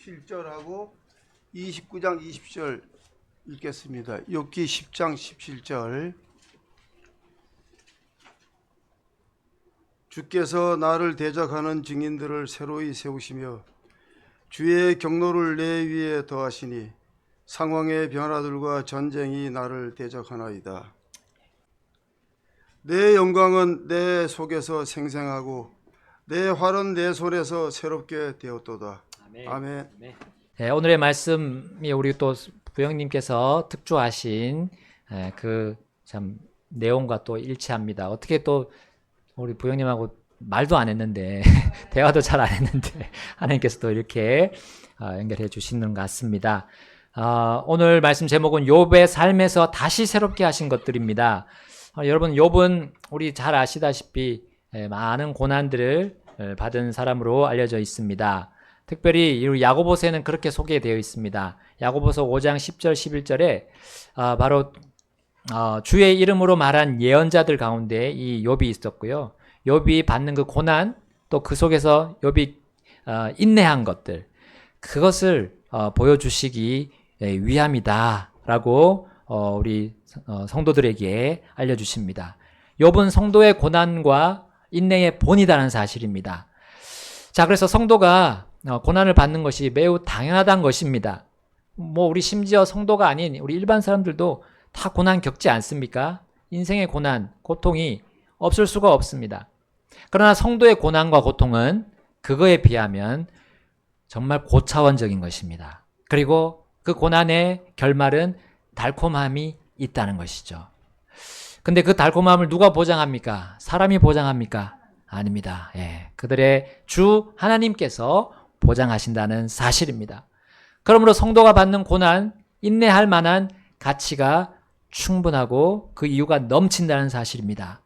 17절하고 29장 20절 읽겠습니다. 욥기 10장 17절. 주께서 나를 대적하는 증인들을 새로이 세우시며 주의 경노를 내 위에 더하시니 상황의 변화들과 전쟁이 나를 대적하나이다. 내 영광은 내 속에서 생생하고 내 활은 내 손에서 새롭게 되었도다. 아멘. 네, 오늘의 말씀이 우리 또 부형님께서 특조하신 그 참 내용과 또 일치합니다. 어떻게 또 우리 부형님하고 말도 안 했는데 대화도 잘 안 했는데 하나님께서 또 이렇게 연결해 주시는 것 같습니다. 오늘 말씀 제목은 욥의 삶에서 다시 새롭게 하신 것들입니다. 여러분, 욥은 우리 잘 아시다시피 많은 고난들을 받은 사람으로 알려져 있습니다. 특별히 야고보서에는 그렇게 소개되어 있습니다. 야고보서 5장 10절 11절에 바로 주의 이름으로 말한 예언자들 가운데 이 욥이 있었고요. 욥이 받는 그 고난, 또 그 속에서 욥이 인내한 것들, 그것을 보여주시기 위함이다라고 우리 성도들에게 알려주십니다. 욥은 성도의 고난과 인내의 본이다라는 사실입니다. 자, 그래서 성도가 고난을 받는 것이 매우 당연하다는 것입니다. 우리 심지어 성도가 아닌 우리 일반 사람들도 다 고난 겪지 않습니까? 인생의 고난, 고통이 없을 수가 없습니다. 그러나 성도의 고난과 고통은 그거에 비하면 정말 고차원적인 것입니다. 그리고 그 고난의 결말은 달콤함이 있다는 것이죠. 근데 그 달콤함을 누가 보장합니까? 사람이 보장합니까? 아닙니다. 그들의 주 하나님께서 보장하신다는 사실입니다. 그러므로 성도가 받는 고난, 인내할 만한 가치가 충분하고 그 이유가 넘친다는 사실입니다.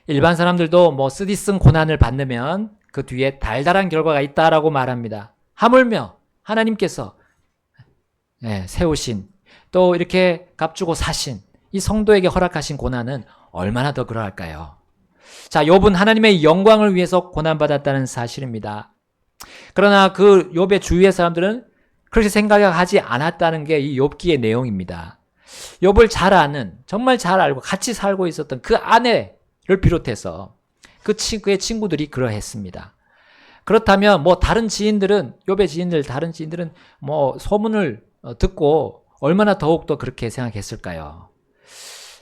일반 사람들도 쓰디쓴 고난을 받으면 그 뒤에 달달한 결과가 있다라고 말합니다. 하물며 하나님께서 세우신, 또 이렇게 값주고 사신 이 성도에게 허락하신 고난은 얼마나 더 그러할까요? 자, 욥은 하나님의 영광을 위해서 고난받았다는 사실입니다. 그러나 그 욥의 주위의 사람들은 그렇게 생각하지 않았다는 게 이 욥기의 내용입니다. 욥을 잘 아는, 정말 잘 알고 같이 살고 있었던 그 아내를 비롯해서 그의 친구들이 그러했습니다. 그렇다면 다른 지인들은, 욥의 지인들, 다른 지인들은 소문을 듣고 얼마나 더욱더 그렇게 생각했을까요?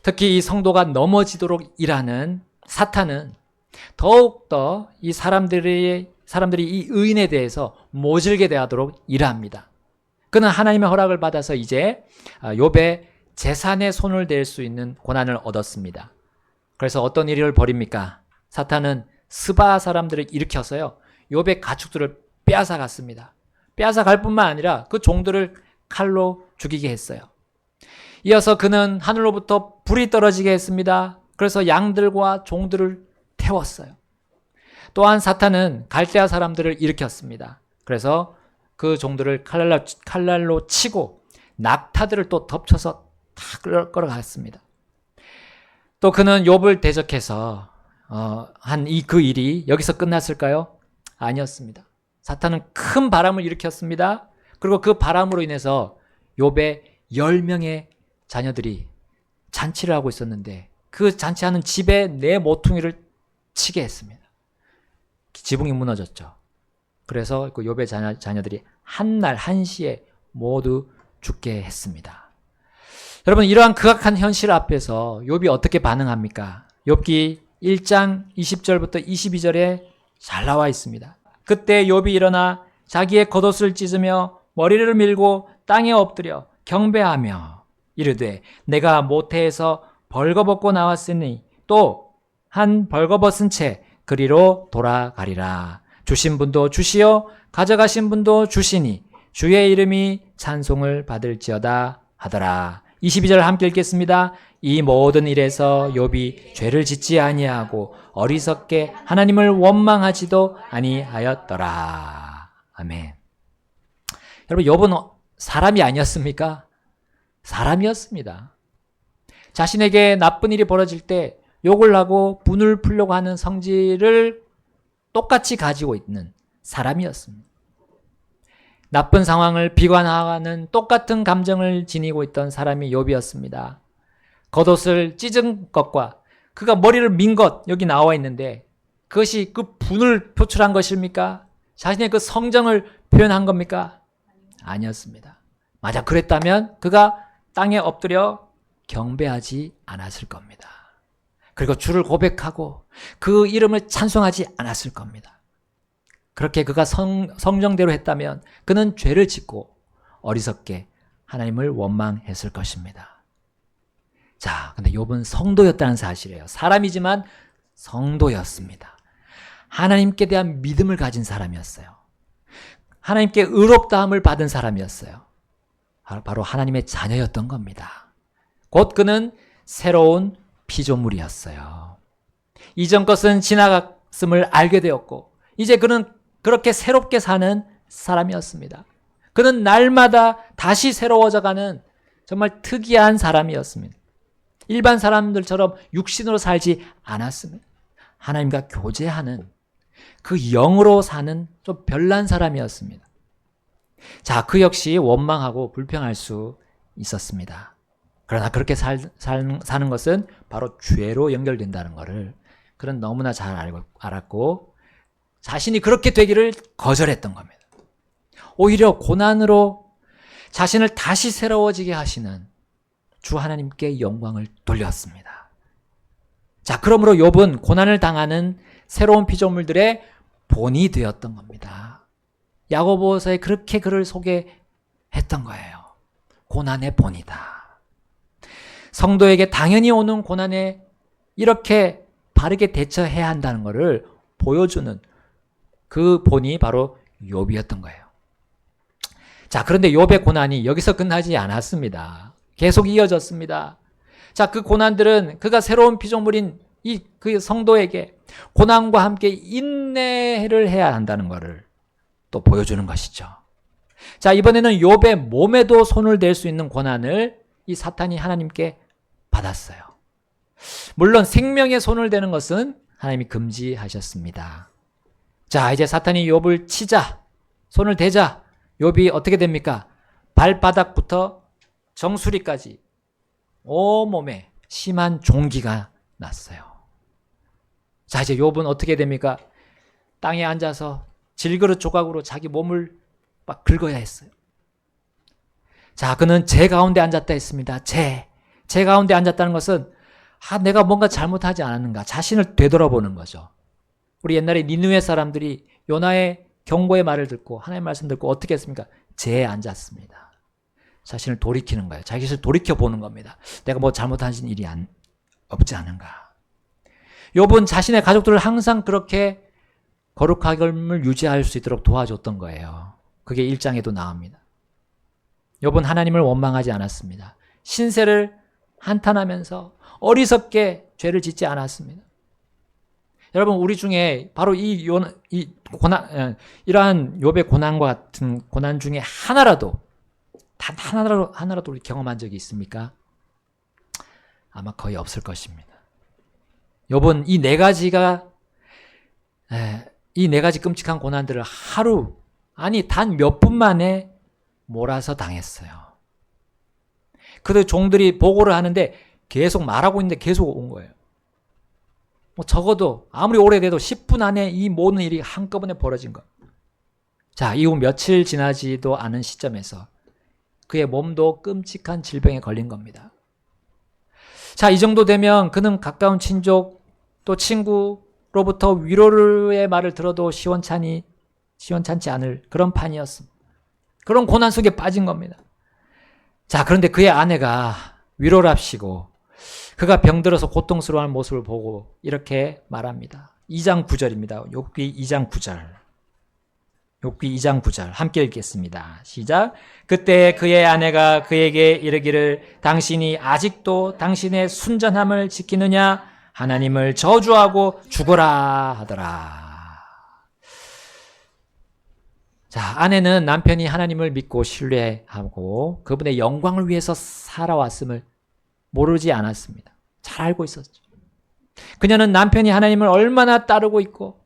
특히 이 성도가 넘어지도록 일하는 사탄은 더욱더 이 사람들이 이 의인에 대해서 모질게 대하도록 일합니다. 그는 하나님의 허락을 받아서 이제 욥의 재산에 손을 댈 수 있는 권한을 얻었습니다. 그래서 어떤 일을 벌입니까? 사탄은 스바 사람들을 일으켜서요, 욥의 가축들을 빼앗아 갔습니다. 빼앗아 갈 뿐만 아니라 그 종들을 칼로 죽이게 했어요. 이어서 그는 하늘로부터 불이 떨어지게 했습니다. 그래서 양들과 종들을 태웠어요. 또한 사탄은 갈대아 사람들을 일으켰습니다. 그래서 그 종들을 칼날로 치고 낙타들을 또 덮쳐서 다 끌어갔습니다. 또 그는 욥을 대적해서 한 그 일이 여기서 끝났을까요? 아니었습니다. 사탄은 큰 바람을 일으켰습니다. 그리고 그 바람으로 인해서 욥의 10명의 자녀들이 잔치를 하고 있었는데 그 잔치하는 집에 내 모퉁이를 치게 했습니다. 지붕이 무너졌죠. 그래서 그 욥의 자녀들이 한날 한시에 모두 죽게 했습니다. 여러분, 이러한 극악한 현실 앞에서 욥이 어떻게 반응합니까? 욥기 1장 20절부터 22절에 잘 나와 있습니다. 그때 욥이 일어나 자기의 겉옷을 찢으며 머리를 밀고 땅에 엎드려 경배하며 이르되 내가 모태에서 벌거벗고 나왔으니 또 한 벌거벗은 채 그리로 돌아가리라. 주신 분도 주시어 가져가신 분도 주시니 주의 이름이 찬송을 받을지어다 하더라. 22절 함께 읽겠습니다. 이 모든 일에서 욥이 죄를 짓지 아니하고 어리석게 하나님을 원망하지도 아니하였더라. 아멘. 여러분, 욥은 사람이 아니었습니까? 사람이었습니다. 자신에게 나쁜 일이 벌어질 때 욕을 하고 분을 풀려고 하는 성질을 똑같이 가지고 있는 사람이었습니다. 나쁜 상황을 비관하는 똑같은 감정을 지니고 있던 사람이 욥이었습니다. 겉옷을 찢은 것과 그가 머리를 민 것 여기 나와 있는데 그것이 그 분을 표출한 것입니까? 자신의 그 성정을 표현한 겁니까? 아니었습니다. 만약 그랬다면 그가 땅에 엎드려 경배하지 않았을 겁니다. 그리고 주를 고백하고 그 이름을 찬송하지 않았을 겁니다. 그렇게 그가 성정대로 했다면 그는 죄를 짓고 어리석게 하나님을 원망했을 것입니다. 자, 근데 욥은 성도였다는 사실이에요. 사람이지만 성도였습니다. 하나님께 대한 믿음을 가진 사람이었어요. 하나님께 의롭다함을 받은 사람이었어요. 바로 하나님의 자녀였던 겁니다. 곧 그는 새로운 피조물이었어요. 이전 것은 지나갔음을 알게 되었고 이제 그는 그렇게 새롭게 사는 사람이었습니다. 그는 날마다 다시 새로워져가는 정말 특이한 사람이었습니다. 일반 사람들처럼 육신으로 살지 않았습니다. 하나님과 교제하는 그 영으로 사는 좀 별난 사람이었습니다. 자, 그 역시 원망하고 불평할 수 있었습니다. 그러나 그렇게 사는 것은 바로 죄로 연결된다는 것을 그는 너무나 잘 알았고 자신이 그렇게 되기를 거절했던 겁니다. 오히려 고난으로 자신을 다시 새로워지게 하시는 주 하나님께 영광을 돌렸습니다. 자, 그러므로 욥은 고난을 당하는 새로운 피조물들의 본이 되었던 겁니다. 야고보서에 그렇게 그를 소개했던 거예요. 고난의 본이다. 성도에게 당연히 오는 고난에 이렇게 바르게 대처해야 한다는 것을 보여주는 그 본이 바로 욥이었던 거예요. 자, 그런데 욥의 고난이 여기서 끝나지 않았습니다. 계속 이어졌습니다. 자, 그 고난들은 그가 새로운 피조물인 그 성도에게 고난과 함께 인내를 해야 한다는 것을 또 보여주는 것이죠. 자, 이번에는 욥의 몸에도 손을 댈 수 있는 고난을 이 사탄이 하나님께 받았어요. 물론 생명에 손을 대는 것은 하나님이 금지하셨습니다. 자, 이제 사탄이 욥을 치자, 손을 대자, 욥이 어떻게 됩니까? 발바닥부터 정수리까지 온몸에 심한 종기가 났어요. 자, 이제 욥은 어떻게 됩니까? 땅에 앉아서 질그릇 조각으로 자기 몸을 막 긁어야 했어요. 자, 그는 재 가운데 앉았다 했습니다. 재 가운데 앉았다는 것은 내가 뭔가 잘못하지 않았는가 자신을 되돌아보는 거죠. 우리 옛날에 니느웨 사람들이 요나의 경고의 말을 듣고 하나님의 말씀 듣고 어떻게 했습니까? 재에 앉았습니다. 자신을 돌이키는 거예요. 자기 자신을 돌이켜보는 겁니다. 내가 뭐 잘못한 일이 없지 않은가. 욥은 자신의 가족들을 항상 그렇게 거룩함을 유지할 수 있도록 도와줬던 거예요. 그게 1장에도 나옵니다. 욥은 하나님을 원망하지 않았습니다. 신세를 한탄하면서 어리석게 죄를 짓지 않았습니다. 여러분, 우리 중에 바로 이러한 욥의 고난과 같은 고난 중에 단 하나라도 우리 경험한 적이 있습니까? 아마 거의 없을 것입니다. 욥은 이 네 가지 끔찍한 고난들을 단 몇 분 만에 몰아서 당했어요. 그래서 종들이 보고를 하는데 계속 말하고 있는데 계속 온 거예요. 적어도 아무리 오래돼도 10분 안에 이 모든 일이 한꺼번에 벌어진 것. 자, 이후 며칠 지나지도 않은 시점에서 그의 몸도 끔찍한 질병에 걸린 겁니다. 자, 이 정도 되면 그는 가까운 친족 또 친구로부터 위로의 말을 들어도 시원찮지 않을 그런 판이었습니다. 그런 고난 속에 빠진 겁니다. 자, 그런데 그의 아내가 위로랍시고 그가 병들어서 고통스러워하는 모습을 보고 이렇게 말합니다. 2장 9절입니다. 욥기 2장 9절. 욥기 2장 9절 함께 읽겠습니다. 시작. 그때 그의 아내가 그에게 이르기를 당신이 아직도 당신의 순전함을 지키느냐 하나님을 저주하고 죽어라 하더라. 자, 아내는 남편이 하나님을 믿고 신뢰하고 그분의 영광을 위해서 살아왔음을 모르지 않았습니다. 잘 알고 있었죠. 그녀는 남편이 하나님을 얼마나 따르고 있고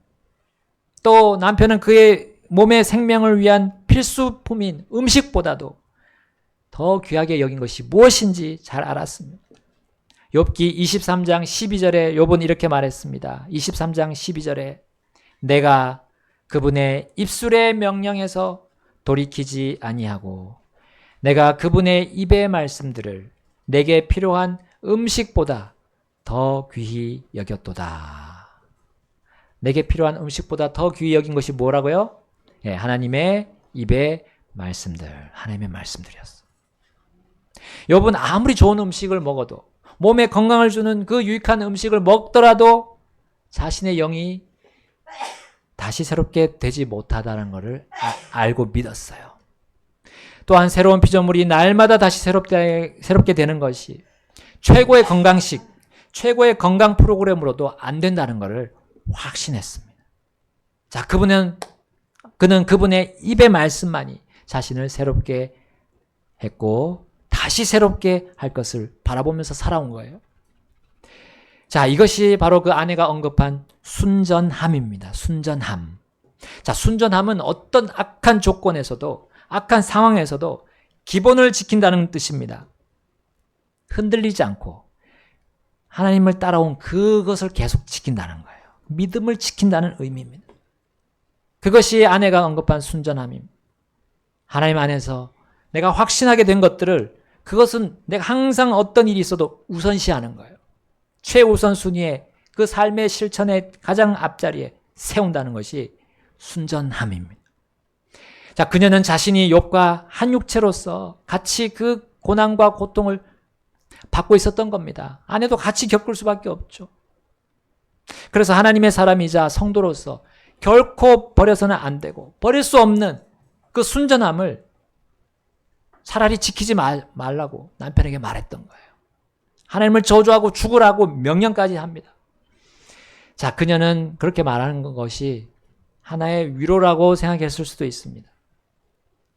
또 남편은 그의 몸의 생명을 위한 필수품인 음식보다도 더 귀하게 여긴 것이 무엇인지 잘 알았습니다. 욥기 23장 12절에 욥은 이렇게 말했습니다. 23장 12절에 내가 그분의 입술의 명령에서 돌이키지 아니하고 내가 그분의 입의 말씀들을 내게 필요한 음식보다 더 귀히 여겼도다. 내게 필요한 음식보다 더 귀히 여긴 것이 뭐라고요? 예, 하나님의 입의 말씀들, 하나님의 말씀들이었어. 욥은 아무리 좋은 음식을 먹어도 몸에 건강을 주는 그 유익한 음식을 먹더라도 자신의 영이 다시 새롭게 되지 못하다는 것을 알고 믿었어요. 또한 새로운 피조물이 날마다 다시 새롭게 되는 것이 최고의 건강식, 최고의 건강 프로그램으로도 안 된다는 것을 확신했습니다. 자, 그는 그분의 입의 말씀만이 자신을 새롭게 했고 다시 새롭게 할 것을 바라보면서 살아온 거예요. 자, 이것이 바로 그 아내가 언급한 순전함입니다. 순전함. 자, 순전함은 어떤 악한 조건에서도, 악한 상황에서도 기본을 지킨다는 뜻입니다. 흔들리지 않고 하나님을 따라온 그것을 계속 지킨다는 거예요. 믿음을 지킨다는 의미입니다. 그것이 아내가 언급한 순전함입니다. 하나님 안에서 내가 확신하게 된 것들을, 그것은 내가 항상 어떤 일이 있어도 우선시하는 거예요. 최우선 순위에, 그 삶의 실천의 가장 앞자리에 세운다는 것이 순전함입니다. 자, 그녀는 자신이 욥과 한 육체로서 같이 그 고난과 고통을 받고 있었던 겁니다. 아내도 같이 겪을 수밖에 없죠. 그래서 하나님의 사람이자 성도로서 결코 버려서는 안 되고 버릴 수 없는 그 순전함을 차라리 지키지 말라고 남편에게 말했던 거예요. 하나님을 저주하고 죽으라고 명령까지 합니다. 자, 그녀는 그렇게 말하는 것이 하나의 위로라고 생각했을 수도 있습니다.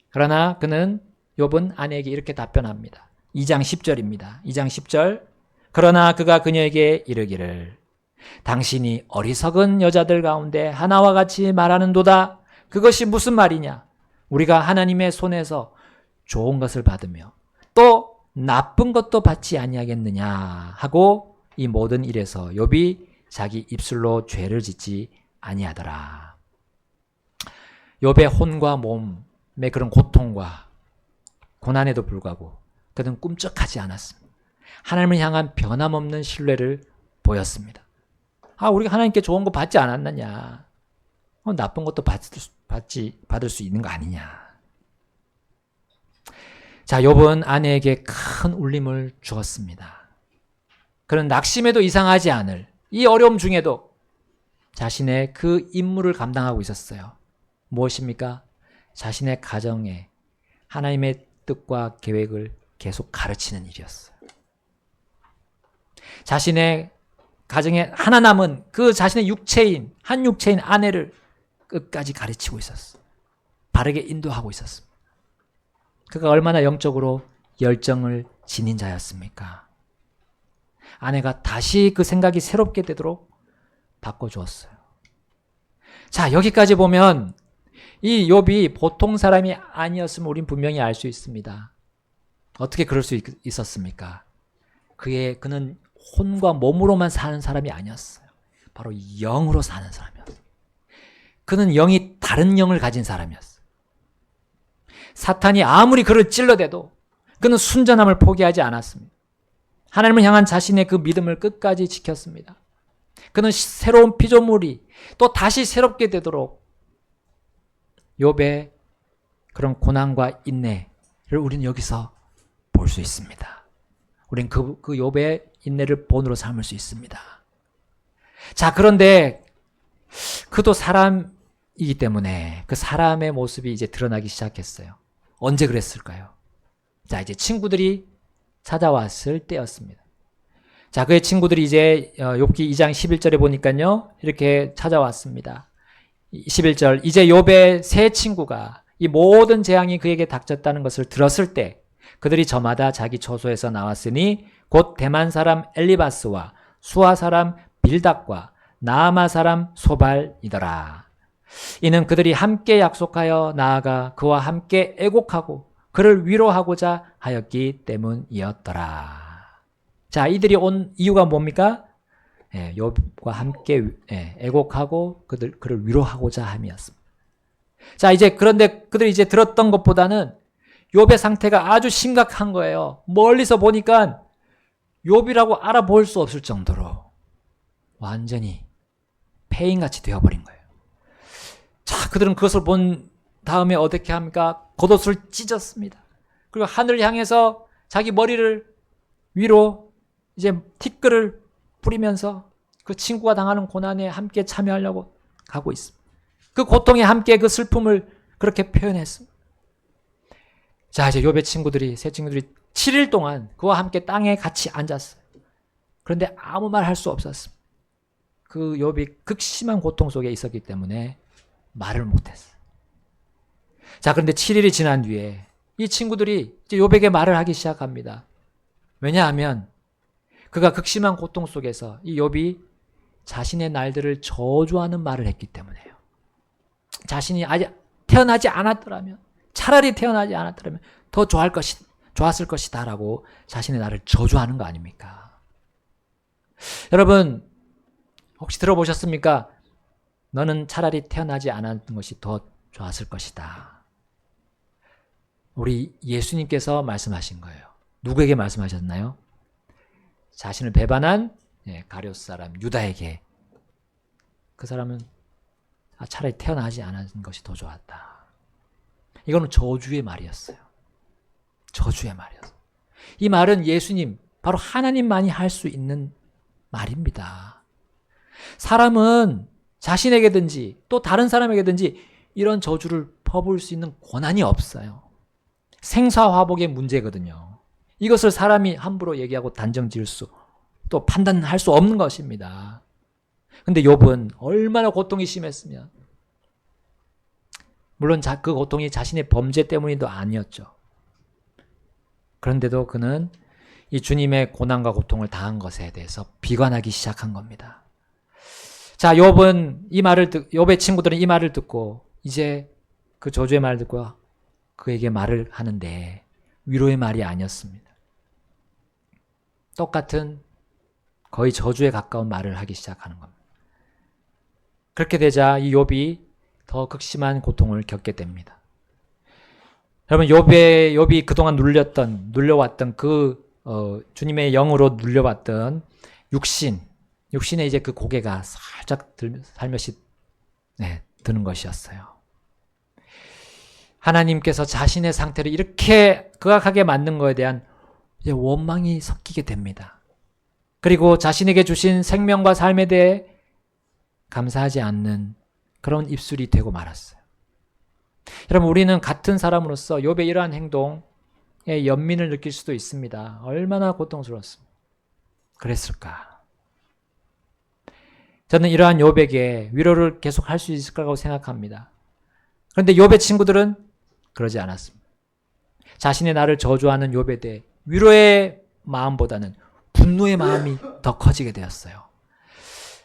그러나 욥은 아내에게 이렇게 답변합니다. 2장 10절입니다. 2장 10절. 그러나 그가 그녀에게 이르기를 당신이 어리석은 여자들 가운데 하나와 같이 말하는도다. 그것이 무슨 말이냐? 우리가 하나님의 손에서 좋은 것을 받으며 또 나쁜 것도 받지 아니하겠느냐 하고 이 모든 일에서 욥이 자기 입술로 죄를 짓지 아니하더라. 욥의 혼과 몸의 그런 고통과 고난에도 불구하고 그는 꿈쩍하지 않았습니다. 하나님을 향한 변함없는 신뢰를 보였습니다. 우리가 하나님께 좋은 거 받지 않았느냐? 나쁜 것도 받을 수 있는 거 아니냐? 자, 욥은 아내에게 큰 울림을 주었습니다. 그는 낙심해도 이상하지 않을 이 어려움 중에도 자신의 그 임무를 감당하고 있었어요. 무엇입니까? 자신의 가정에 하나님의 뜻과 계획을 계속 가르치는 일이었어요. 자신의 가정에 하나 남은 그 자신의 한 육체인 아내를 끝까지 가르치고 있었어요. 바르게 인도하고 있었습니다. 그가 얼마나 영적으로 열정을 지닌 자였습니까? 아내가 다시 그 생각이 새롭게 되도록 바꿔주었어요. 자, 여기까지 보면 이 욥이 보통 사람이 아니었음을 우린 분명히 알 수 있습니다. 어떻게 그럴 수 있었습니까? 그는 혼과 몸으로만 사는 사람이 아니었어요. 바로 영으로 사는 사람이었어요. 그는 영이 다른 영을 가진 사람이었어요. 사탄이 아무리 그를 찔러대도 그는 순전함을 포기하지 않았습니다. 하나님을 향한 자신의 그 믿음을 끝까지 지켰습니다. 그는 새로운 피조물이 또 다시 새롭게 되도록 욥의 그런 고난과 인내를 우리는 여기서 볼 수 있습니다. 우리는 그 욥의 인내를 본으로 삼을 수 있습니다. 자, 그런데 그도 사람이기 때문에 그 사람의 모습이 이제 드러나기 시작했어요. 언제 그랬을까요? 자, 이제 친구들이 찾아왔을 때였습니다. 자, 그의 친구들이 이제 욥기 2장 11절에 보니까요, 이렇게 찾아왔습니다. 11절, 이제 욥의 세 친구가 이 모든 재앙이 그에게 닥쳤다는 것을 들었을 때 그들이 저마다 자기 처소에서 나왔으니 곧 대만 사람 엘리바스와 수아 사람 빌닷과 나아마 사람 소발이더라. 이는 그들이 함께 약속하여 나아가 그와 함께 애곡하고 그를 위로하고자 하였기 때문이었더라. 자, 이들이 온 이유가 뭡니까? 욥과 함께 애곡하고 그를 위로하고자 함이었습니다. 자, 이제 그런데 그들이 이제 들었던 것보다는 욥의 상태가 아주 심각한 거예요. 멀리서 보니까 욥이라고 알아볼 수 없을 정도로 완전히 폐인같이 되어버린 거예요. 자, 그들은 그것을 본 다음에 어떻게 합니까? 겉옷을 찢었습니다. 그리고 하늘을 향해서 자기 머리를 위로 이제 티끌을 뿌리면서 그 친구가 당하는 고난에 함께 참여하려고 가고 있습니다. 그 고통에 함께 그 슬픔을 그렇게 표현했습니다. 자, 이제 욥의 친구들이, 세 친구들이 7일 동안 그와 함께 땅에 같이 앉았어요. 그런데 아무 말 할 수 없었습니다. 그 욥이 극심한 고통 속에 있었기 때문에 말을 못했어요. 자, 그런데 7일이 지난 뒤에 이 친구들이 이제 욥에게 말을 하기 시작합니다. 왜냐하면 그가 극심한 고통 속에서 이 욥이 자신의 날들을 저주하는 말을 했기 때문에요. 자신이 아직 태어나지 않았더라면, 차라리 태어나지 않았더라면 더 좋았을 것이다라고 자신의 날을 저주하는 거 아닙니까? 여러분, 혹시 들어보셨습니까? 너는 차라리 태어나지 않았던 것이 더 좋았을 것이다. 우리 예수님께서 말씀하신 거예요. 누구에게 말씀하셨나요? 자신을 배반한 가룟 사람 유다에게. 그 사람은 차라리 태어나지 않은 것이 더 좋았다. 이거는 저주의 말이었어요. 저주의 말이었어요. 이 말은 예수님, 바로 하나님만이 할 수 있는 말입니다. 사람은 자신에게든지 또 다른 사람에게든지 이런 저주를 퍼부을 수 있는 권한이 없어요. 생사화복의 문제거든요. 이것을 사람이 함부로 얘기하고 단정 지을 수, 또 판단할 수 없는 것입니다. 근데 욥은 얼마나 고통이 심했으면, 물론 그 고통이 자신의 범죄 때문이도 아니었죠. 그런데도 그는 이 주님의 고난과 고통을 당한 것에 대해서 비관하기 시작한 겁니다. 자, 욥의 친구들은 이 말을 듣고 이제 그 저주의 말을 듣고 그에게 말을 하는데 위로의 말이 아니었습니다. 똑같은 거의 저주에 가까운 말을 하기 시작하는 겁니다. 그렇게 되자 이 욥이 더 극심한 고통을 겪게 됩니다. 여러분, 욥이 그동안 눌려왔던 주님의 영으로 눌려왔던 육신의 이제 그 고개가 살짝 살며시 드는 것이었어요. 하나님께서 자신의 상태를 이렇게 극악하게 만든 것에 대한 이제 원망이 섞이게 됩니다. 그리고 자신에게 주신 생명과 삶에 대해 감사하지 않는 그런 입술이 되고 말았어요. 여러분, 우리는 같은 사람으로서 욥의 이러한 행동에 연민을 느낄 수도 있습니다. 얼마나 고통스러웠습니까? 그랬을까? 저는 이러한 욥에게 위로를 계속 할 수 있을 거라고 생각합니다. 그런데 욥의 친구들은 그러지 않았습니다. 자신의 나를 저주하는 욥에 대해 위로의 마음보다는 분노의 마음이 더 커지게 되었어요.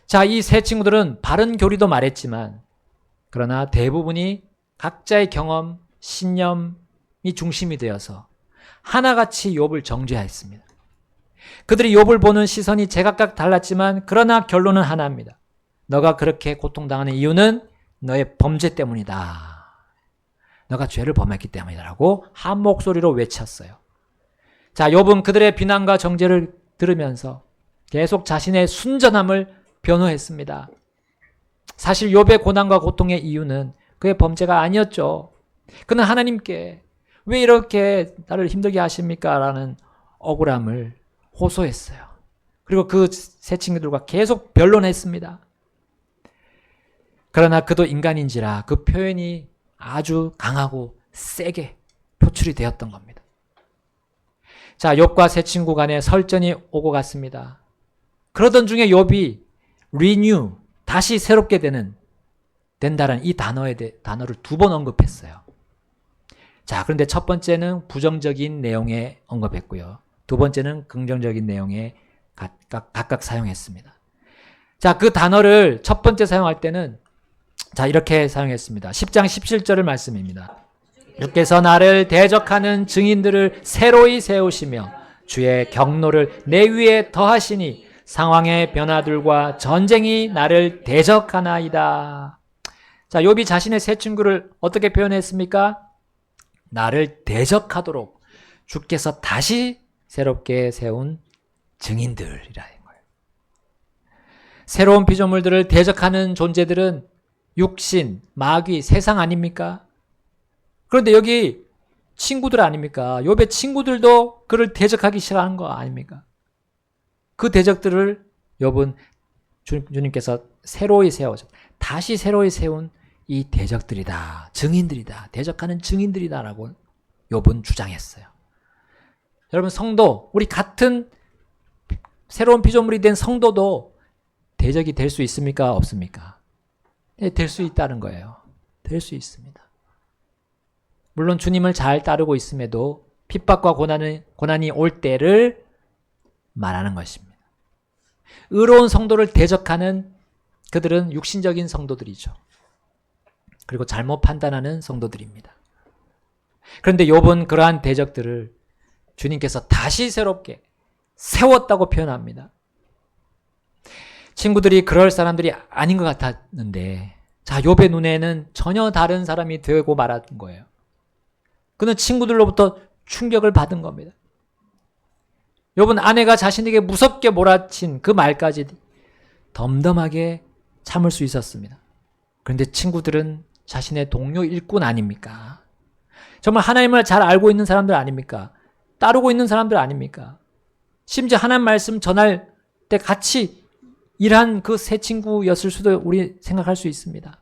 자, 이 세 친구들은 바른 교리도 말했지만 그러나 대부분이 각자의 경험, 신념이 중심이 되어서 하나같이 욥을 정죄했습니다. 그들이 욥을 보는 시선이 제각각 달랐지만 그러나 결론은 하나입니다. 너가 그렇게 고통당하는 이유는 너의 범죄 때문이다. 너가 죄를 범했기 때문이라고 한 목소리로 외쳤어요. 자, 욥은 그들의 비난과 정죄를 들으면서 계속 자신의 순전함을 변호했습니다. 사실 욥의 고난과 고통의 이유는 그의 범죄가 아니었죠. 그는 하나님께 왜 이렇게 나를 힘들게 하십니까? 라는 억울함을 호소했어요. 그리고 그 세 친구들과 계속 변론했습니다. 그러나 그도 인간인지라 그 표현이 아주 강하고 세게 표출이 되었던 겁니다. 자, 욥과 세 친구 간에 설전이 오고 갔습니다. 그러던 중에 욥이 renew, 다시 새롭게 된다는 이 단어를 두 번 언급했어요. 자, 그런데 첫 번째는 부정적인 내용에 언급했고요. 두 번째는 긍정적인 내용에 각각 사용했습니다. 자, 그 단어를 첫 번째 사용할 때는 자, 이렇게 사용했습니다. 10장 17절의 말씀입니다. 주께서 나를 대적하는 증인들을 새로이 세우시며 주의 경노를 내 위에 더하시니 상황의 변화들과 전쟁이 나를 대적하나이다. 자, 욥이 자신의 세 친구를 어떻게 표현했습니까? 나를 대적하도록 주께서 다시 새롭게 세운 증인들이라는 거예요. 새로운 피조물들을 대적하는 존재들은 육신, 마귀, 세상 아닙니까? 그런데 여기 친구들 아닙니까? 욥의 친구들도 그를 대적하기 시작하는 거 아닙니까? 그 대적들을 욥은 주님께서 새로이 세워서 다시 새로이 세운 이 대적들이다, 증인들이다, 대적하는 증인들이다라고 욥은 주장했어요. 여러분, 성도, 우리 같은 새로운 피조물이 된 성도도 대적이 될 수 있습니까? 없습니까? 네, 될 수 있다는 거예요. 될 수 있습니다. 물론 주님을 잘 따르고 있음에도 핍박과 고난이 올 때를 말하는 것입니다. 의로운 성도를 대적하는 그들은 육신적인 성도들이죠. 그리고 잘못 판단하는 성도들입니다. 그런데 욥은 그러한 대적들을 주님께서 다시 새롭게 세웠다고 표현합니다. 친구들이 그럴 사람들이 아닌 것 같았는데, 자, 욥의 눈에는 전혀 다른 사람이 되고 말한 거예요. 그는 친구들로부터 충격을 받은 겁니다. 욥은 아내가 자신에게 무섭게 몰아친 그 말까지 덤덤하게 참을 수 있었습니다. 그런데 친구들은 자신의 동료 일꾼 아닙니까? 정말 하나님을 잘 알고 있는 사람들 아닙니까? 따르고 있는 사람들 아닙니까? 심지어 하나님 말씀 전할 때 같이 일한 그 세 친구였을 수도 우리 생각할 수 있습니다.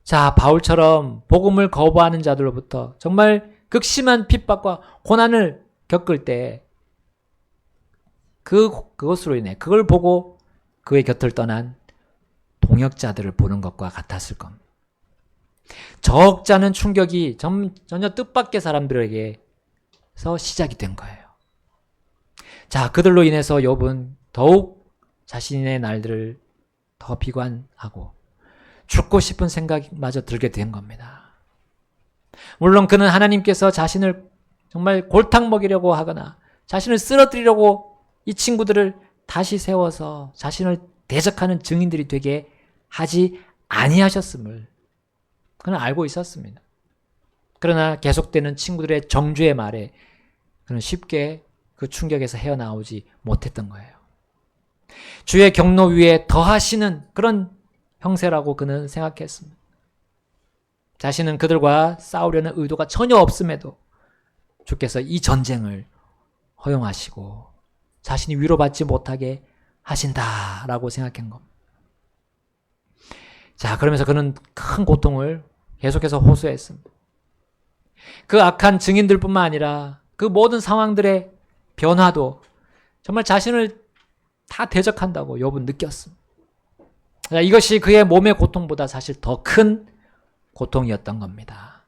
자, 바울처럼 복음을 거부하는 자들로부터 정말 극심한 핍박과 고난을 겪을 때 그것으로 인해 그걸 보고 그의 곁을 떠난 동역자들을 보는 것과 같았을 겁니다. 적지 않은 충격이 전혀 뜻밖의 사람들에게서 시작이 된 거예요. 자, 그들로 인해서 욥은 더욱 자신의 날들을 더 비관하고 죽고 싶은 생각마저 들게 된 겁니다. 물론 그는 하나님께서 자신을 정말 골탕 먹이려고 하거나 자신을 쓰러뜨리려고 이 친구들을 다시 세워서 자신을 대적하는 증인들이 되게 하지 아니하셨음을 그는 알고 있었습니다. 그러나 계속되는 친구들의 정죄의 말에 그는 쉽게 그 충격에서 헤어나오지 못했던 거예요. 주의 경로 위에 더하시는 그런 형세라고 그는 생각했습니다. 자신은 그들과 싸우려는 의도가 전혀 없음에도 주께서 이 전쟁을 허용하시고 자신이 위로받지 못하게 하신다라고 생각한 겁니다. 자, 그러면서 그는 큰 고통을 계속해서 호소했습니다. 그 악한 증인들뿐만 아니라 그 모든 상황들의 변화도 정말 자신을 다 대적한다고 욥은 느꼈습니다. 자, 이것이 그의 몸의 고통보다 사실 더 큰 고통이었던 겁니다.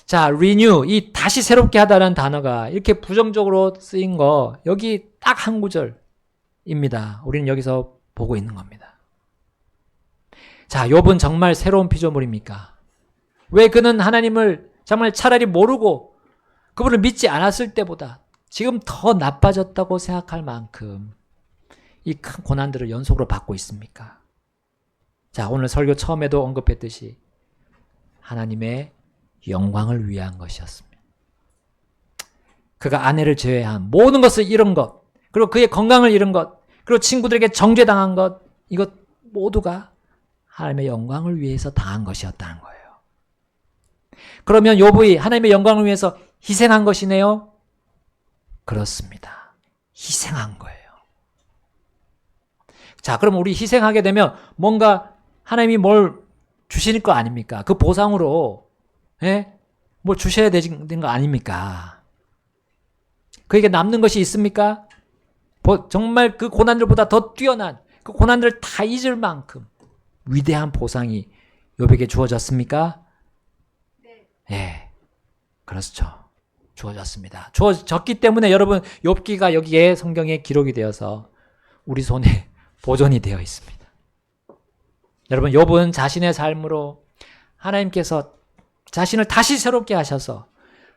자, renew, 이 다시 새롭게 하다라는 단어가 이렇게 부정적으로 쓰인 거 여기 딱 한 구절입니다. 우리는 여기서 보고 있는 겁니다. 자, 욥은 정말 새로운 피조물입니까? 왜 그는 하나님을 정말 차라리 모르고 그분을 믿지 않았을 때보다 지금 더 나빠졌다고 생각할 만큼 이 큰 고난들을 연속으로 받고 있습니까? 자, 오늘 설교 처음에도 언급했듯이 하나님의 영광을 위한 것이었습니다. 그가 아내를 제외한 모든 것을 잃은 것, 그리고 그의 건강을 잃은 것, 그리고 친구들에게 정죄당한 것, 이것 모두가 하나님의 영광을 위해서 당한 것이었다는 거예요. 그러면 욥이 하나님의 영광을 위해서 희생한 것이네요? 그렇습니다. 희생한 거예요. 자, 그럼 우리 희생하게 되면 뭔가 하나님이 뭘 주시는 거 아닙니까? 그 보상으로 뭘 주셔야 되는 거 아닙니까? 그에게 남는 것이 있습니까? 정말 그 고난들보다 더 뛰어난 그 고난들을 다 잊을 만큼 위대한 보상이 욥에게 주어졌습니까? 네. 그렇죠. 주어졌습니다. 주어졌기 때문에 여러분 욥기가 여기에 성경에 기록이 되어서 우리 손에 보존이 되어 있습니다. 여러분, 욥은 자신의 삶으로 하나님께서 자신을 다시 새롭게 하셔서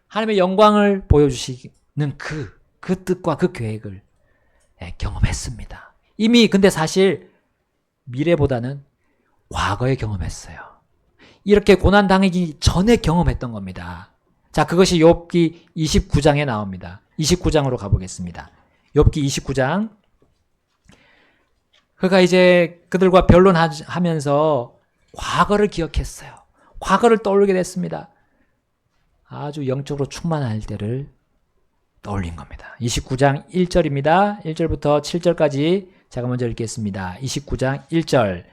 하나님의 영광을 보여주시는 그 뜻과 그 계획을 경험했습니다. 이미 근데 사실 미래보다는 과거에 경험했어요. 이렇게 고난 당하기 전에 경험했던 겁니다. 자, 그것이 욥기 29장에 나옵니다. 29장으로 가보겠습니다. 욥기 29장. 그가 이제 그들과 변론하면서 과거를 기억했어요. 과거를 떠올리게 됐습니다. 아주 영적으로 충만할 때를 떠올린 겁니다. 29장 1절입니다. 1절부터 7절까지 제가 먼저 읽겠습니다. 29장 1절.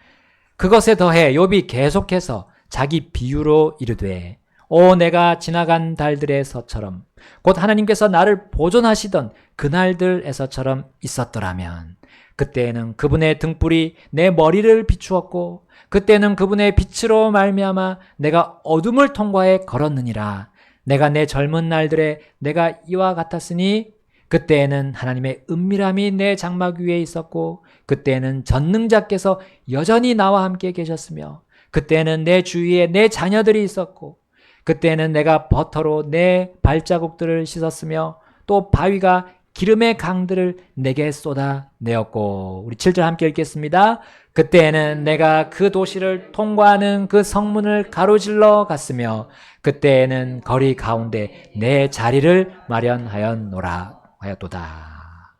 그것에 더해 욥이 계속해서 자기 비유로 이르되 오 내가 지나간 달들에서처럼 곧 하나님께서 나를 보존하시던 그날들에서처럼 있었더라면 그때에는 그분의 등불이 내 머리를 비추었고 그때는 그분의 빛으로 말미암아 내가 어둠을 통과해 걸었느니라. 내가 내 젊은 날들에 내가 이와 같았으니 그때에는 하나님의 은밀함이 내 장막 위에 있었고 그때에는 전능자께서 여전히 나와 함께 계셨으며 그때는 내 주위에 내 자녀들이 있었고 그때는 내가 버터로 내 발자국들을 씻었으며 또 바위가 기름의 강들을 내게 쏟아내었고 우리 7절 함께 읽겠습니다. 그때에는 내가 그 도시를 통과하는 그 성문을 가로질러 갔으며 그때에는 거리 가운데 내 자리를 마련하였노라 하였도다.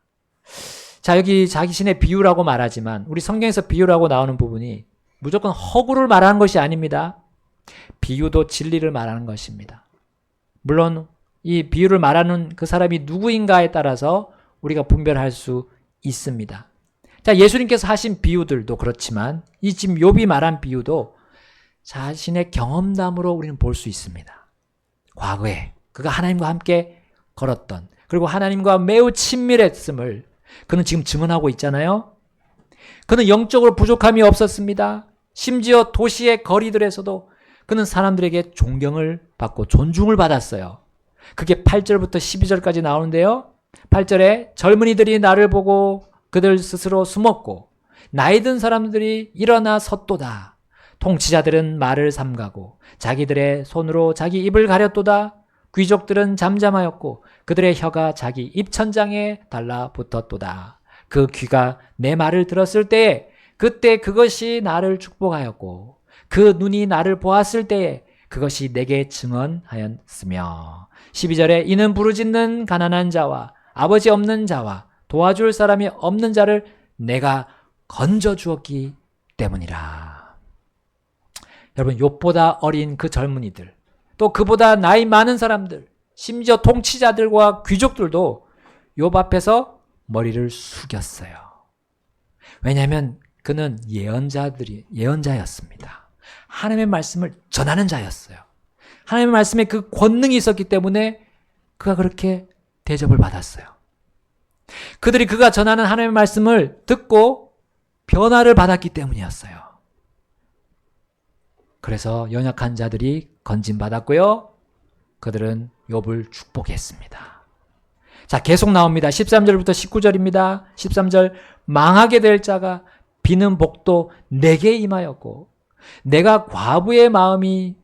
자, 여기 자신의 비유라고 말하지만 우리 성경에서 비유라고 나오는 부분이 무조건 허구를 말하는 것이 아닙니다. 비유도 진리를 말하는 것입니다. 물론 이 비유를 말하는 그 사람이 누구인가에 따라서 우리가 분별할 수 있습니다. 자, 예수님께서 하신 비유들도 그렇지만 이 지금 욥이 말한 비유도 자신의 경험담으로 우리는 볼 수 있습니다. 과거에 그가 하나님과 함께 걸었던 그리고 하나님과 매우 친밀했음을 그는 지금 증언하고 있잖아요. 그는 영적으로 부족함이 없었습니다. 심지어 도시의 거리들에서도 그는 사람들에게 존경을 받고 존중을 받았어요. 그게 8절부터 12절까지 나오는데요. 8절에 젊은이들이 나를 보고 그들 스스로 숨었고 나이 든 사람들이 일어나 섰도다. 통치자들은 말을 삼가고 자기들의 손으로 자기 입을 가렸도다. 귀족들은 잠잠하였고 그들의 혀가 자기 입천장에 달라붙었도다. 그 귀가 내 말을 들었을 때에 그때 그것이 나를 축복하였고 그 눈이 나를 보았을 때에 그것이 내게 증언하였으며 12절에 이는 부르짖는 가난한 자와 아버지 없는 자와 도와줄 사람이 없는 자를 내가 건져 주었기 때문이라. 여러분, 욥보다 어린 그 젊은이들 또 그보다 나이 많은 사람들 심지어 통치자들과 귀족들도 욥 앞에서 머리를 숙였어요. 왜냐하면 그는 예언자였습니다. 하나님의 말씀을 전하는 자였어요. 하나님의 말씀에 그 권능이 있었기 때문에 그가 그렇게 대접을 받았어요. 그들이 그가 전하는 하나님의 말씀을 듣고 변화를 받았기 때문이었어요. 그래서 연약한 자들이 건진받았고요. 그들은 욥을 축복했습니다. 자, 계속 나옵니다. 13절부터 19절입니다. 13절 망하게 될 자가 비는 복도 내게 임하였고 내가 과부의 마음이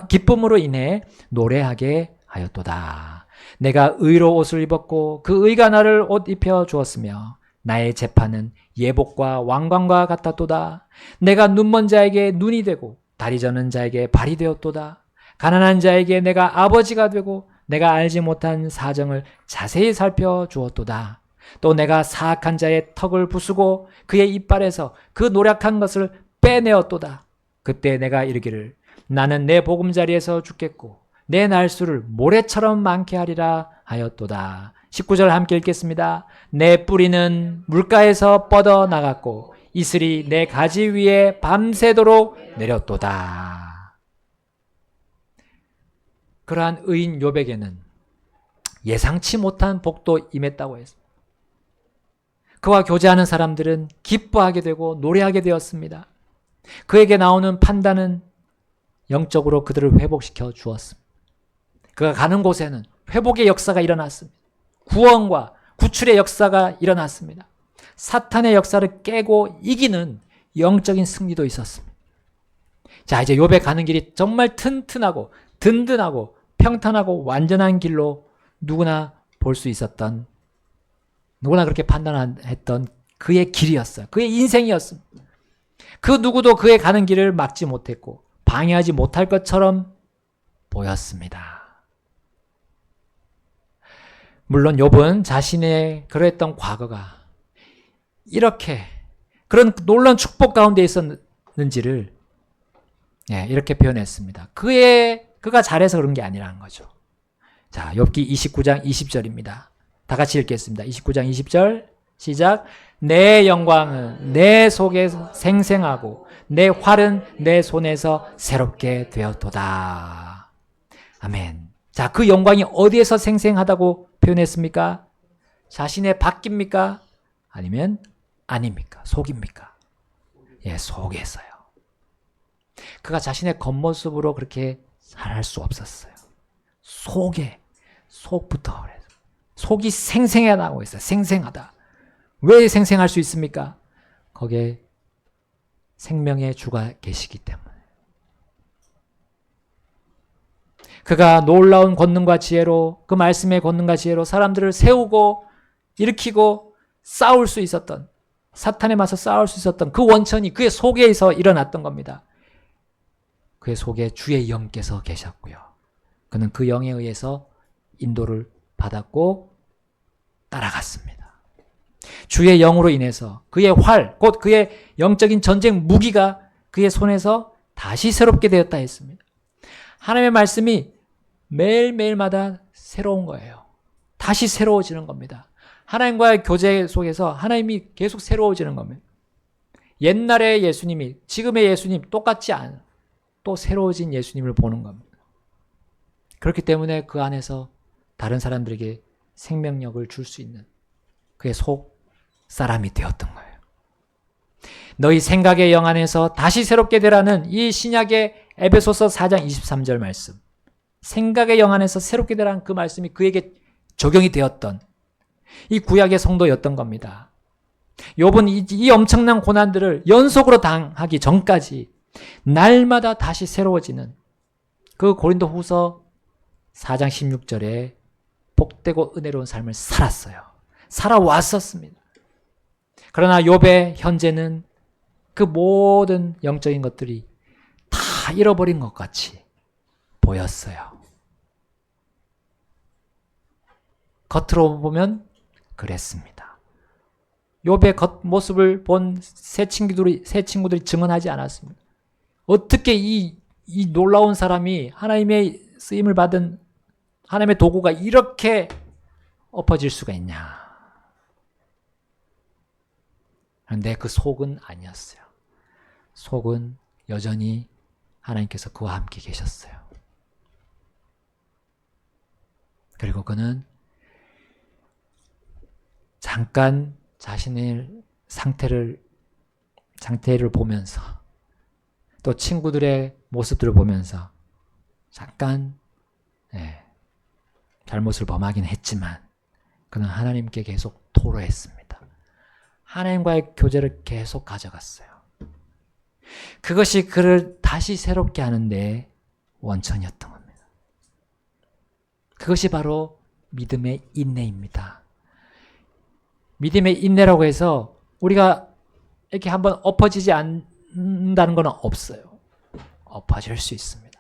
기쁨으로 인해 노래하게 하였도다. 내가 의로 옷을 입었고 그 의가 나를 옷 입혀 주었으며 나의 재판은 예복과 왕관과 같았도다. 내가 눈먼 자에게 눈이 되고 다리 저는 자에게 발이 되었도다. 가난한 자에게 내가 아버지가 되고 내가 알지 못한 사정을 자세히 살펴주었도다. 또 내가 사악한 자의 턱을 부수고 그의 이빨에서 그 노력한 것을 빼내었도다. 그때 내가 이르기를 나는 내 보금자리에서 죽겠고 내 날수를 모래처럼 많게 하리라 하였도다. 19절 함께 읽겠습니다. 내 뿌리는 물가에서 뻗어 나갔고 이슬이 내 가지 위에 밤새도록 내렸도다. 그러한 의인 욥에게는 예상치 못한 복도 임했다고 했습니다. 그와 교제하는 사람들은 기뻐하게 되고 노래하게 되었습니다. 그에게 나오는 판단은 영적으로 그들을 회복시켜 주었습니다. 그가 가는 곳에는 회복의 역사가 일어났습니다. 구원과 구출의 역사가 일어났습니다. 사탄의 역사를 깨고 이기는 영적인 승리도 있었습니다. 자, 이제 욥의 가는 길이 정말 튼튼하고 든든하고 평탄하고 완전한 길로 누구나 볼 수 있었던, 누구나 그렇게 판단했던 그의 길이었어요. 그의 인생이었습니다. 그 누구도 그의 가는 길을 막지 못했고 방해하지 못할 것처럼 보였습니다. 물론 욥은 자신의 그러했던 과거가 이렇게 그런 놀라운 축복 가운데 있었는지를 이렇게 표현했습니다. 그가 잘해서 그런 게 아니라는 거죠. 자, 욥기 29장 20절입니다. 다 같이 읽겠습니다. 29장 20절 시작. 내 영광은 내 속에서 생생하고 내 활은 내 손에서 새롭게 되었도다. 아멘. 자, 그 영광이 어디에서 생생하다고 표현했습니까? 자신의 밖입니까? 아니면 아닙니까? 속입니까? 예, 속에서요. 그가 자신의 겉모습으로 그렇게 잘할 수 없었어요. 속부터 그래서. 속이 생생하다고 했어요. 생생하다. 왜 생생할 수 있습니까? 거기에 생명의 주가 계시기 때문에. 그가 놀라운 권능과 지혜로, 그 말씀의 권능과 지혜로 사람들을 세우고 일으키고 싸울 수 있었던, 사탄에 맞서 싸울 수 있었던 그 원천이 그의 속에서 일어났던 겁니다. 그의 속에 주의 영께서 계셨고요. 그는 그 영에 의해서 인도를 받았고 따라갔습니다. 주의 영으로 인해서 그의 활, 곧 그의 영적인 전쟁 무기가 그의 손에서 다시 새롭게 되었다 했습니다. 하나님의 말씀이 매일매일마다 새로운 거예요. 다시 새로워지는 겁니다. 하나님과의 교제 속에서 하나님이 계속 새로워지는 겁니다. 옛날의 예수님이 지금의 예수님 똑같지 않은 또 새로워진 예수님을 보는 겁니다. 그렇기 때문에 그 안에서 다른 사람들에게 생명력을 줄 수 있는 그의 속 사람이 되었던 거예요. 너희 생각의 영 안에서 다시 새롭게 되라는 이 신약의 에베소서 4장 23절 말씀. 생각의 영 안에서 새롭게 되라는 그 말씀이 그에게 적용이 되었던 이 구약의 성도였던 겁니다. 욥은 이 엄청난 고난들을 연속으로 당하기 전까지 날마다 다시 새로워지는 그 고린도 후서 4장 16절에 복되고 은혜로운 삶을 살았어요. 살아왔었습니다. 그러나 욥의 현재는 그 모든 영적인 것들이 다 잃어버린 것 같이 보였어요. 겉으로 보면 그랬습니다. 욥의 겉모습을 본 새 친구들이 증언하지 않았습니다. 어떻게 이 놀라운 사람이 하나님의 쓰임을 받은 하나님의 도구가 이렇게 엎어질 수가 있냐. 그런데 그 속은 아니었어요. 속은 여전히 하나님께서 그와 함께 계셨어요. 그리고 그는 잠깐 자신의 상태를 보면서 또 친구들의 모습들을 보면서 잠깐 잘못을 범하긴 했지만 그는 하나님께 계속 토로했습니다. 하나님과의 교제를 계속 가져갔어요. 그것이 그를 다시 새롭게 하는데 원천이었던 겁니다. 그것이 바로 믿음의 인내입니다. 믿음의 인내라고 해서 우리가 이렇게 한번 엎어지지 않는다는 건 없어요. 엎어질 수 있습니다.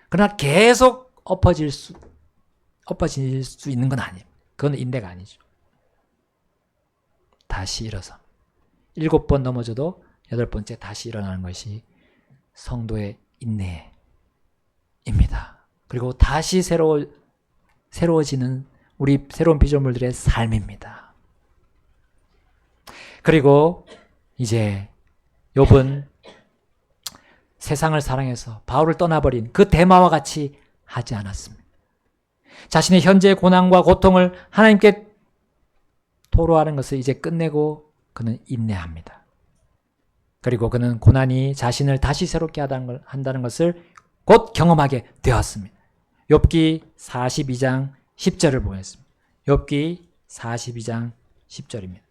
그러나 계속 엎어질 수 있는 건 아니에요. 그건 인내가 아니죠. 다시 일어서 7번 넘어져도 8번째 다시 일어나는 것이 성도의 인내입니다. 그리고 다시 새로워지는 우리 새로운 피조물들의 삶입니다. 그리고 이제 욥은 세상을 사랑해서 바울을 떠나버린 그 데마와 같이 하지 않았습니다. 자신의 현재의 고난과 고통을 하나님께 토로하는 것을 이제 끝내고 그는 인내합니다. 그리고 그는 고난이 자신을 다시 새롭게 한다는 것을 곧 경험하게 되었습니다. 욥기 42장 10절을 보겠습니다. 욥기 42장 10절입니다.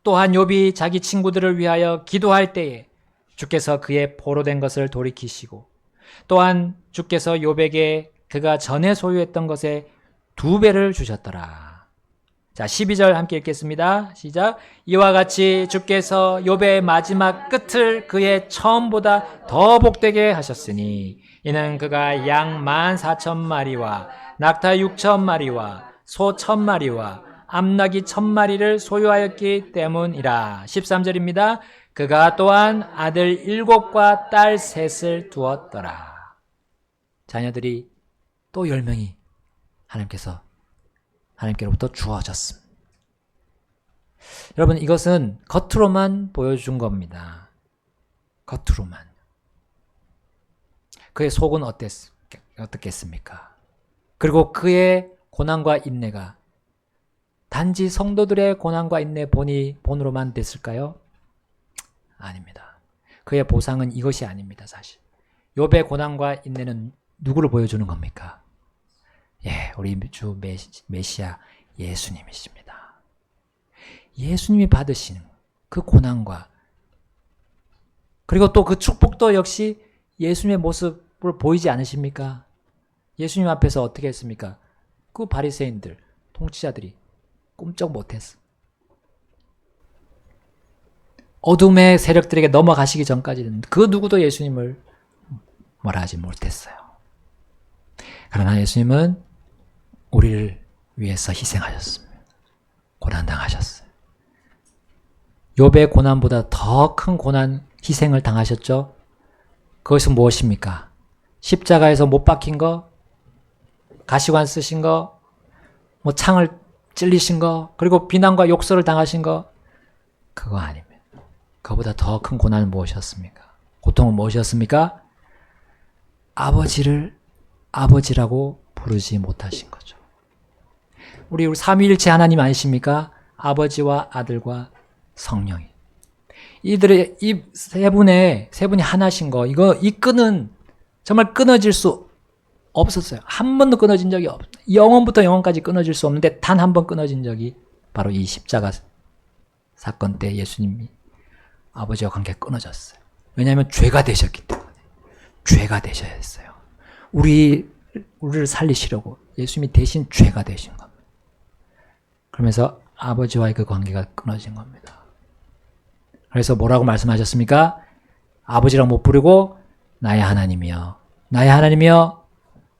또한 욥이 자기 친구들을 위하여 기도할 때에 주께서 그의 포로된 것을 돌이키시고 또한 주께서 욥에게 그가 전에 소유했던 것의 2배를 주셨더라. 자, 12절 함께 읽겠습니다. 시작. 이와 같이 주께서 욥의 마지막 끝을 그의 처음보다 더 복되게 하셨으니 이는 그가 양 14,000마리와 낙타 6,000마리와 소 1,000마리와 암나귀 1,000마리를 소유하였기 때문이라. 13절입니다. 그가 또한 아들 7과 딸 3을 두었더라. 자녀들이 또 10명이 하나님께로부터 주어졌습니다. 여러분, 이것은 겉으로만 보여준 겁니다. 겉으로만. 그의 속은 어떻겠습니까? 그리고 그의 고난과 인내가 단지 성도들의 고난과 인내 본으로만 됐을까요? 아닙니다. 그의 보상은 이것이 아닙니다, 사실. 욥의 고난과 인내는 누구를 보여주는 겁니까? 예, 우리 주 메시아 예수님이십니다. 예수님이 받으신 그 고난과 그리고 또 그 축복도 역시 예수님의 모습을 보이지 않으십니까? 예수님 앞에서 어떻게 했습니까? 그 바리새인들, 통치자들이 꼼짝 못했어. 어둠의 세력들에게 넘어가시기 전까지는 그 누구도 예수님을 뭐라 하지 못했어요. 그러나 예수님은 우리를 위해서 희생하셨습니다. 고난당하셨어요. 욥의 고난보다 더 큰 고난, 희생을 당하셨죠? 그것은 무엇입니까? 십자가에서 못 박힌 거, 가시관 쓰신 거, 뭐 창을 찔리신 거, 그리고 비난과 욕설을 당하신 거, 그거 아닙니다. 그거보다 더 큰 고난은 무엇이었습니까? 고통은 무엇이었습니까? 아버지를 아버지라고 부르지 못하신 거죠. 우리 삼위일체 하나님 아니십니까? 아버지와 아들과 성령이. 이들의 이 세 분이 하나신 거, 이 끈은 정말 끊어질 수 없었어요. 한 번도 끊어진 적이 없어요. 영원부터 영원까지 끊어질 수 없는데 단 한 번 끊어진 적이 바로 이 십자가 사건 때 예수님이 아버지와 관계가 끊어졌어요. 왜냐하면 죄가 되셨기 때문에. 죄가 되셔야 했어요. 우리를 살리시려고 예수님이 대신 죄가 되신 겁니다. 그러면서 아버지와의 그 관계가 끊어진 겁니다. 그래서 뭐라고 말씀하셨습니까? 아버지랑 못 부르고 나의 하나님이여, 나의 하나님이여,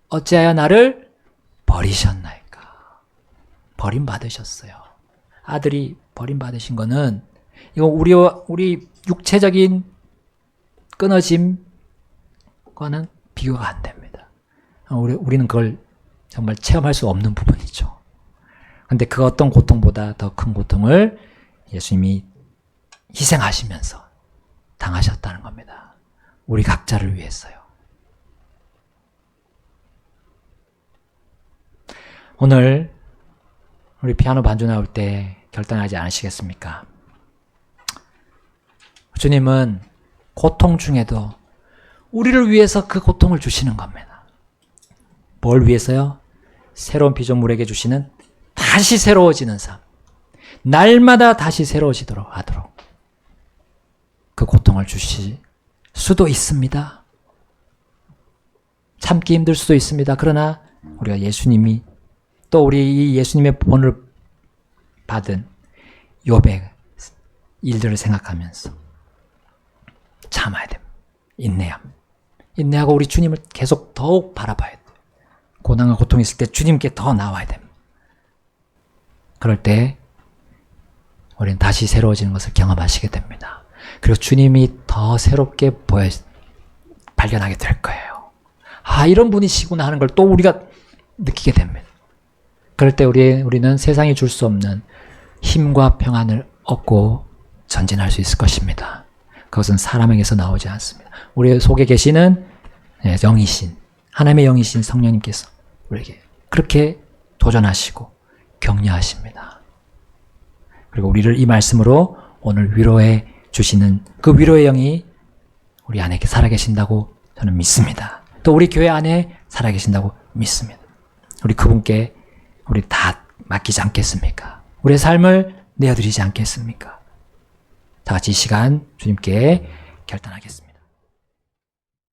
어찌하여 나를 버리셨나이까. 버림받으셨어요. 아들이 버림받으신 거는 이거 우리 육체적인 끊어짐과는 비교가 안 됩니다. 우리는 그걸 정말 체험할 수 없는 부분이죠. 그런데 그 어떤 고통보다 더 큰 고통을 예수님이 희생하시면서 당하셨다는 겁니다. 우리 각자를 위해서요. 오늘 우리 피아노 반주 나올 때 결단하지 않으시겠습니까? 주님은 고통 중에도 우리를 위해서 그 고통을 주시는 겁니다. 뭘 위해서요? 새로운 피조물에게 주시는 다시 새로워지는 삶. 날마다 다시 새로워지도록 하도록 그 고통을 주실 수도 있습니다. 참기 힘들 수도 있습니다. 그러나 우리가 예수님이 또 우리 이 예수님의 본을 받은 욥의 일들을 생각하면서 참아야 됩니다. 인내하고 우리 주님을 계속 더욱 바라봐야 돼요. 고난과 고통이 있을 때 주님께 더 나와야 됩니다. 그럴 때 우리는 다시 새로워지는 것을 경험하시게 됩니다. 그리고 주님이 더 새롭게 발견하게 될 거예요. 아, 이런 분이시구나 하는 걸 또 우리가 느끼게 됩니다. 그럴 때 우리는 세상이 줄 수 없는 힘과 평안을 얻고 전진할 수 있을 것입니다. 그것은 사람에게서 나오지 않습니다. 우리 속에 계시는 영이신, 하나님의 영이신 성령님께서 우리에게 그렇게 도전하시고 격려하십니다. 그리고 우리를 이 말씀으로 오늘 위로해 주시는 그 위로의 영이 우리 안에 살아계신다고 저는 믿습니다. 또 우리 교회 안에 살아계신다고 믿습니다. 우리 그분께 우리 다 맡기지 않겠습니까? 우리의 삶을 내어드리지 않겠습니까? 다 같이 이 시간 주님께 결단하겠습니다.